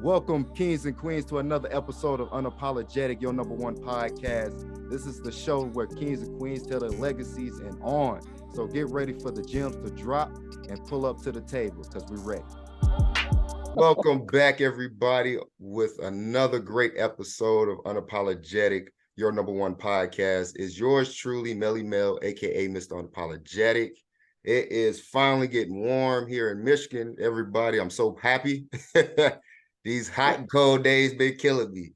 Welcome, kings and queens, to another episode of Unapologetic, your number one podcast. This is the show where kings and queens tell their legacies and on. So get ready for the gems to drop and pull up to the table because we're ready. Welcome back, everybody, with another great episode of Unapologetic, your number one podcast. Is yours truly, Melly Mel, aka Mr. Unapologetic. It is finally getting warm here in Michigan, everybody. I'm so happy. These hot and cold days been killing me.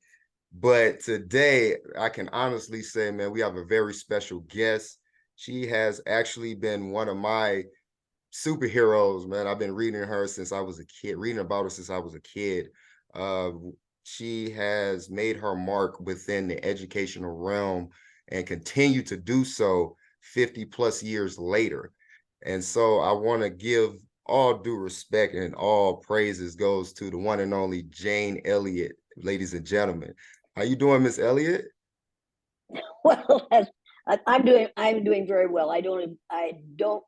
But today, I can honestly say, man, we have a very special guest. She has actually been one of my superheroes, man. I've been reading her since I was a kid, reading about her since I was a kid. She has made her mark within the educational realm and continue to do so 50 plus years later. And so I want to give all due respect and all praises goes to the one and only Jane Elliot, ladies and gentlemen. How you doing, Miss Elliot? Well, I'm doing very well. I don't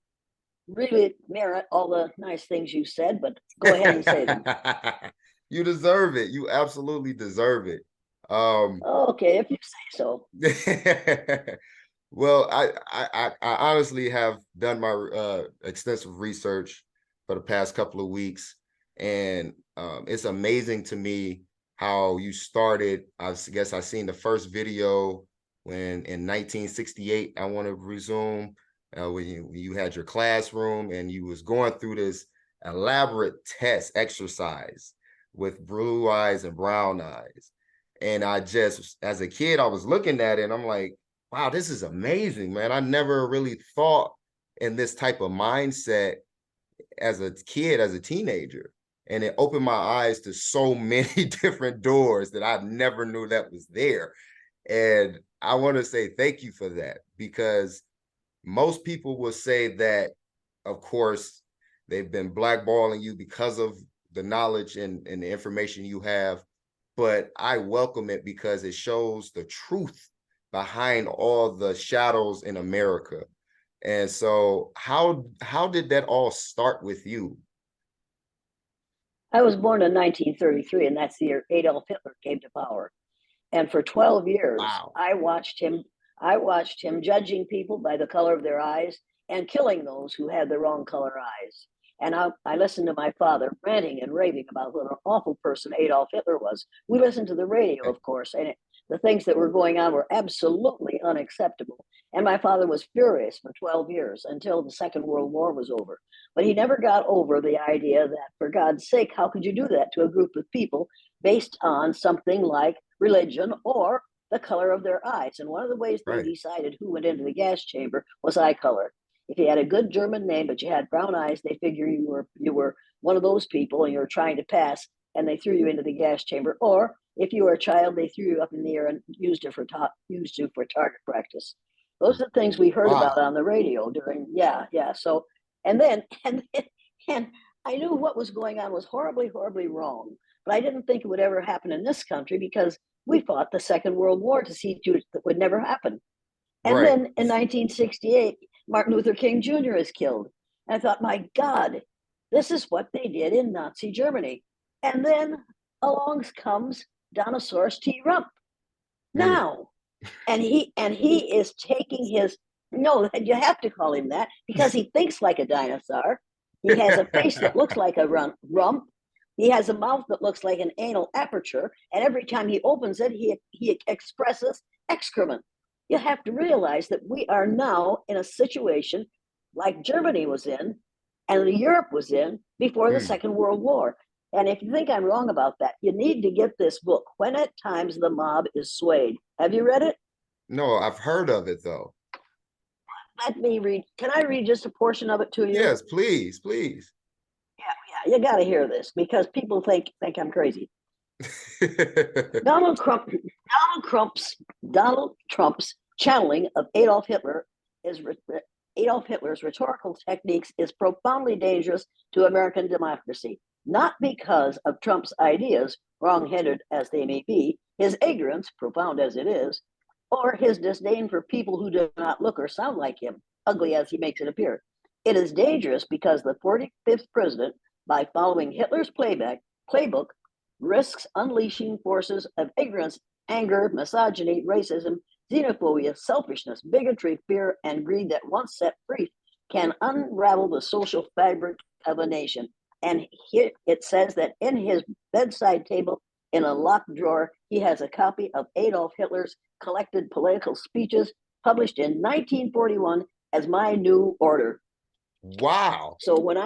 really merit all the nice things you said, but go ahead and say them. You deserve it. You absolutely deserve it. Okay, if you say so. Well, I honestly have done my extensive research for the past couple of weeks, and it's amazing to me how you started. I guess I seen the first video when in 1968. I want to resume when you had your classroom and you was going through this elaborate test exercise with blue eyes and brown eyes. And I just, as a kid, I was looking at it and I'm like, wow, this is amazing, man. I never really thought in this type of mindset as a kid, as a teenager. And it opened my eyes to so many different doors that I never knew that was there. And I want to say thank you for that, because most people will say that, of course, they've been blackballing you because of the knowledge and the information you have. But I welcome it because it shows the truth behind all the shadows in America. And so how did that all start with you? I was born in 1933, and that's the year Adolf Hitler came to power. And for 12 years, Wow. I watched him. I watched him judging people by the color of their eyes and killing those who had the wrong color eyes. And I listened to my father ranting and raving about what an awful person Adolf Hitler was. We listened to the radio, of course, and the things that were going on were absolutely unacceptable. And my father was furious for 12 years until the Second World War was over. But he never got over the idea that, for God's sake, how could you do that to a group of people based on something like religion or the color of their eyes? And one of the ways they Right. decided who went into the gas chamber was eye color. If you had a good German name but you had brown eyes, they figure you were one of those people and you were trying to pass, and they threw you into the gas chamber. Or if you were a child, they threw you up in the air and used you for target practice. Those are the things we heard about Wow. on the radio during So and then and I knew what was going on was horribly, horribly wrong, but I didn't think it would ever happen in this country because we fought the Second World War to see to it that would never happen. And Right. then in 1968, Martin Luther King Jr. is killed. And I thought, my God, this is what they did in Nazi Germany. And then along comes Dinosaurus T. Rump Mm. now. And he is taking his, no, you have to call him that because he thinks like a dinosaur. He has a face that looks like a rump. He has a mouth that looks like an anal aperture, and every time he opens it, he expresses excrement. You have to realize that we are now in a situation like Germany was in and Europe was in before the Mm. Second World War. And if you think I'm wrong about that, you need to get this book, When at Times the Mob is Swayed. Have you read it? No, I've heard of it though. Let me read. Can I read just a portion of it to you? Yes, please, please. Yeah, you got to hear this because people think I'm crazy. Donald Trump, Donald Trump's channeling of Adolf Hitler's rhetorical techniques is profoundly dangerous to American democracy. Not because of Trump's ideas, wrong-headed as they may be, his ignorance, profound as it is, or his disdain for people who do not look or sound like him, ugly as he makes it appear. It is dangerous because the 45th president, by following Hitler's playbook, risks unleashing forces of ignorance, anger, misogyny, racism, xenophobia, selfishness, bigotry, fear, and greed that once set free can unravel the social fabric of a nation. And here it says that in his bedside table in a locked drawer, he has a copy of Adolf Hitler's collected political speeches published in 1941 as My New Order. Wow. So when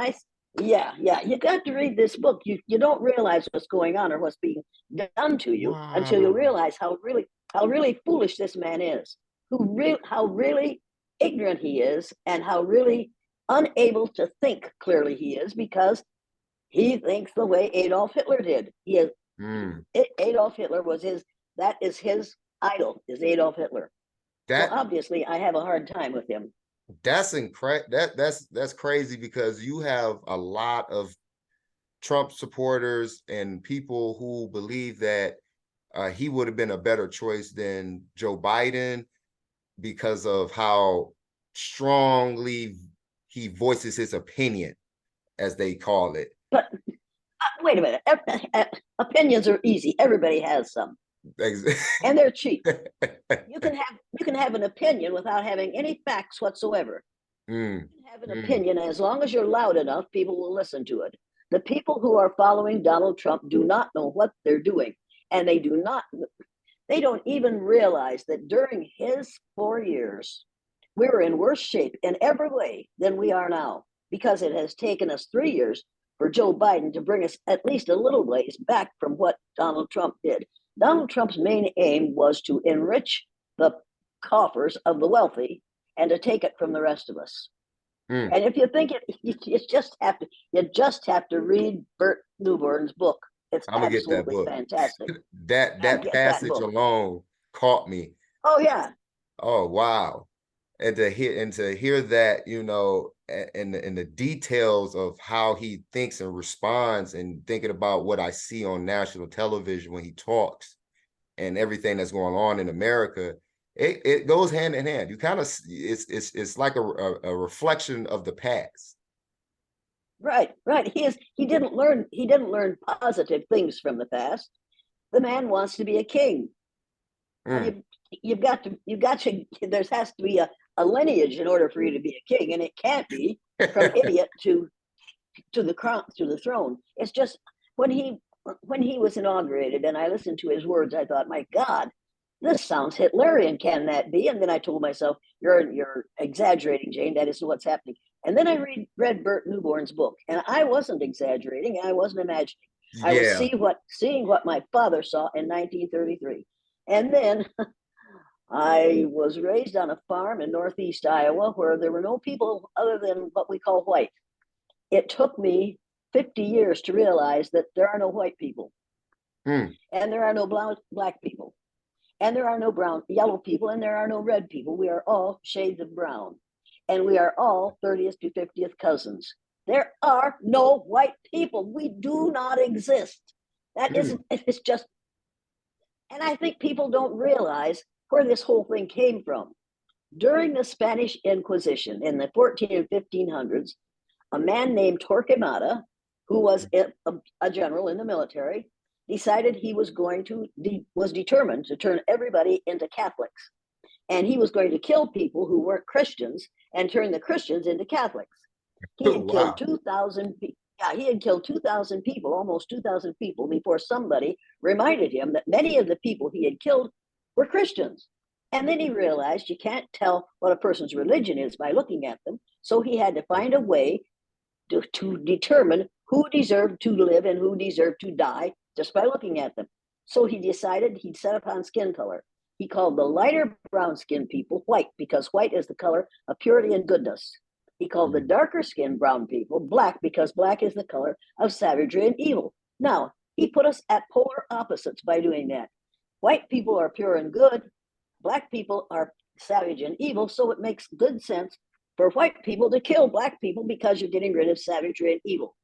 yeah, you got to read this book. You don't realize what's going on or what's being done to you until you Wow. realize how really foolish this man is, how really ignorant he is, and how really unable to think clearly he is, because he thinks the way Adolf Hitler did. Adolf Hitler was that is his idol, is Adolf Hitler. So That obviously I have a hard time with him. that's incredible. That's crazy, because you have a lot of Trump supporters and people who believe that he would have been a better choice than Joe Biden because of how strongly he voices his opinion, as they call it. But wait a minute. Opinions are easy. Everybody has some, and they're cheap. You can have an opinion without having any facts whatsoever. You can have an opinion, and as long as you're loud enough, people will listen to it. The people who are following Donald Trump do not know what they're doing, and they don't even realize that during his 4 years, we were in worse shape in every way than we are now, because it has taken us 3 years for Joe Biden to bring us at least a little ways back from what Donald Trump did. Donald Trump's main aim was to enrich the coffers of the wealthy and to take it from the rest of us. And if you think you just have to read Bert Newborn's book. It's I'm gonna get that absolutely book. fantastic. That Get that passage book. alone caught me. Oh yeah. Oh wow. And to hear that, in the details of how he thinks and responds, and thinking about what I see on national television when he talks and everything that's going on in America, it goes hand in hand. You kind of it's like a reflection of the past. Right. He didn't learn positive things from the past. The man wants to be a king. And you've got to there has to be a lineage in order for you to be a king, and it can't be from idiot to the crown, to the throne. It's just when he was inaugurated and I listened to his words, I thought, my God, this sounds Hitlerian. Can that be? And then I told myself, you're exaggerating, Jane. That isn't what's happening. And then I read Bert Newborn's book, and I wasn't exaggerating. I wasn't imagining. I was Yeah. seeing what my father saw in 1933. And then I was raised on a farm in Northeast Iowa where there were no people other than what we call white. It took me 50 years to realize that there are no white people, and there are no black people, and there are no yellow people, and there are no red people. We are all shades of brown, and we are all 30th to 50th cousins. There are no white people. We do not exist. That isn't, it's just, and I think people don't realize where this whole thing came from. During the Spanish Inquisition in the 14 and 1500s, a man named Torquemada, who was a general in the military, decided he was determined to turn everybody into Catholics. And he was going to kill people who weren't Christians and turn the Christians into Catholics. He had killed 2,000 people. Yeah, he had killed 2,000 people, almost 2,000 people, before somebody reminded him that many of the people he had killed were Christians. And then he realized you can't tell what a person's religion is by looking at them. So he had to find a way to determine who deserved to live and who deserved to die just by looking at them. So he decided he'd set upon skin color. He called the lighter brown skinned people white, because white is the color of purity and goodness. He called the darker skinned brown people black, because black is the color of savagery and evil. Now, he put us at polar opposites by doing that. White people are pure and good. Black people are savage and evil. So it makes good sense for white people to kill black people, because you're getting rid of savagery and evil.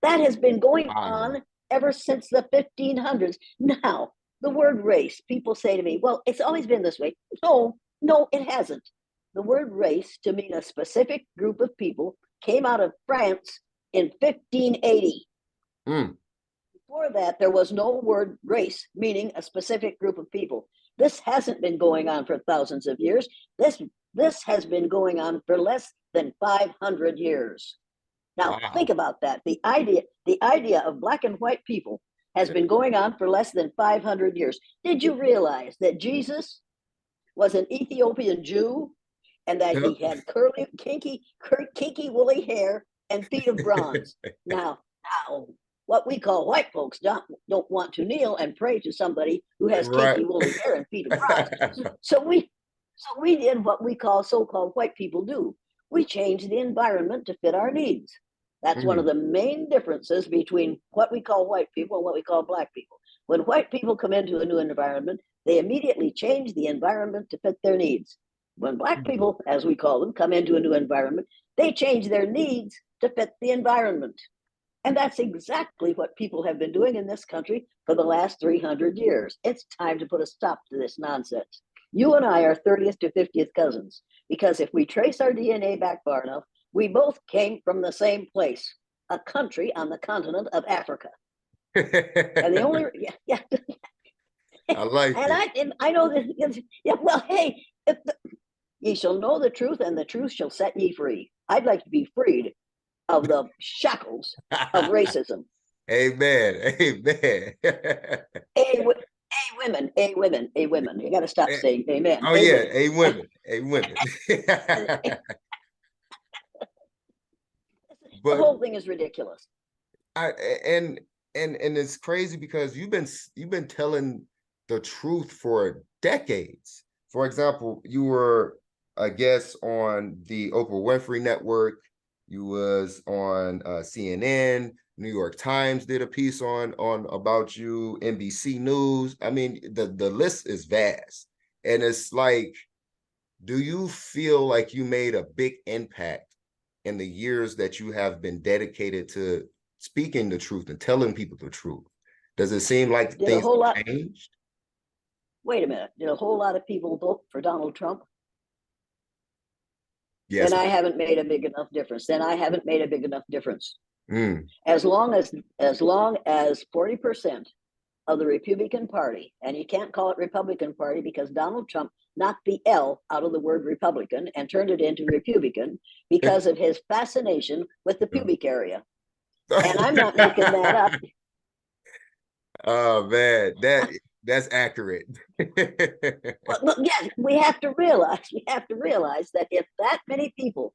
That has been going on ever since the 1500s. Now, the word race, people say to me, well, it's always been this way. No, it hasn't. The word race, to mean a specific group of people, came out of France in 1580. Before that, there was no word race, meaning a specific group of people. This hasn't been going on for thousands of years. This has been going on for less than 500 years. Now, think Wow. about that. The idea of black and white people has been going on for less than 500 years. Did you realize that Jesus was an Ethiopian Jew and that he Yep. had curly, kinky, woolly hair and feet of bronze? Now, what we call white folks don't want to kneel and pray to somebody who has Right. kinky, woolly hair and feet of bronze. So we did what we call so-called white people do. We changed the environment to fit our needs. That's one of Mm, the main differences between what we call white people and what we call black people. When white people come into a new environment, they immediately change the environment to fit their needs. When black mm, people, as we call them, come into a new environment, they change their needs to fit the environment. And that's exactly what people have been doing in this country for the last 300 years. It's time to put a stop to this nonsense. You and I are 30th to 50th cousins because if we trace our DNA back far enough, we both came from the same place, a country on the continent of Africa. And the only, yeah, I like it. and I know that, yeah, well, hey, ye shall know the truth and the truth shall set ye free. I'd like to be freed of the shackles of racism. Amen. Amen. A, women, a women, a women. You got to stop saying amen. Oh A yeah, women. a women, a women. And the But whole thing is ridiculous. I and it's crazy because you've been telling the truth for decades. For example, you were a guest on the Oprah Winfrey Network. You was on CNN. New York Times did a piece on about you. NBC News. I mean, the list is vast, and it's like, do you feel like you made a big impact in the years that you have been dedicated to speaking the truth and telling people the truth? Does it seem like Did a things whole lot. have changed? Wait a minute. Did a whole lot of people vote for Donald Trump? Then Yes. I haven't made a big enough difference. Then I haven't made a big enough difference. Mm. As long as 40% of the Republican Party, and you can't call it Republican Party because Donald Trump knocked the L out of the word Republican and turned it into Republican because of his fascination with the pubic area. And I'm not making that up. Oh man, that's accurate. Well, yes, we have to realize that if that many people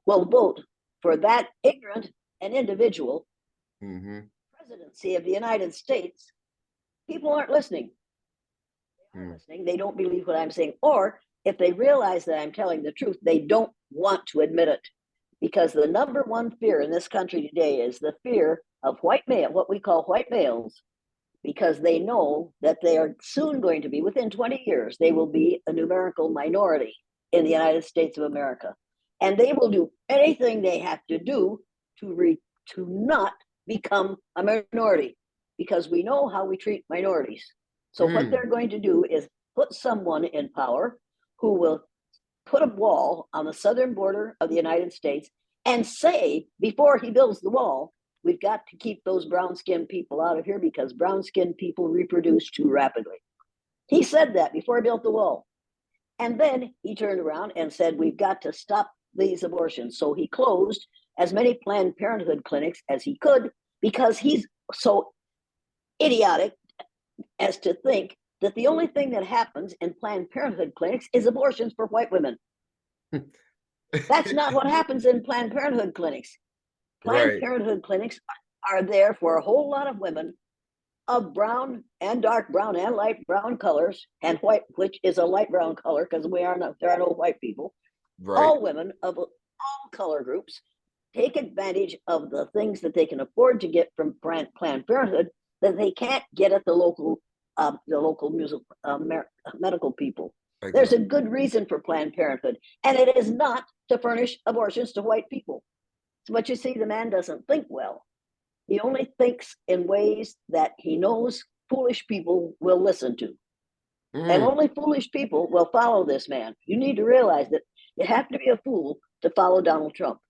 will vote for that ignorant and individual Mm-hmm. presidency of the United States, people aren't listening. They are Mm. listening. They don't believe what I'm saying. Or if they realize that I'm telling the truth, they don't want to admit it. Because the number one fear in this country today is the fear of white male, what we call white males, because they know that they are soon going to be, within 20 years, they will be a numerical minority in the United States of America. And they will do anything they have to do to not become a minority, because we know how we treat minorities. So what Mm. they're going to do is put someone in power who will put a wall on the southern border of the United States and say, before he builds the wall, we've got to keep those brown skinned people out of here because brown skinned people reproduce too rapidly. He said that before he built the wall. And then he turned around and said, we've got to stop these abortions. So he closed as many Planned Parenthood clinics as he could because he's so idiotic as to think that the only thing that happens in Planned Parenthood clinics is abortions for white women. That's not what happens in Planned Parenthood clinics. Planned Right. Parenthood clinics are there for a whole lot of women of brown and dark brown and light brown colors, and white, which is a light brown color because there are no white people. Right. All women of all color groups take advantage of the things that they can afford to get from Planned Parenthood that they can't get at the local medical people. There's a Exactly. good reason for Planned Parenthood, and it is not to furnish abortions to white people. But you see, the man doesn't think well. He only thinks in ways that he knows foolish people will listen to. And Mm. only foolish people will follow this man. You need to realize that you have to be a fool to follow Donald Trump.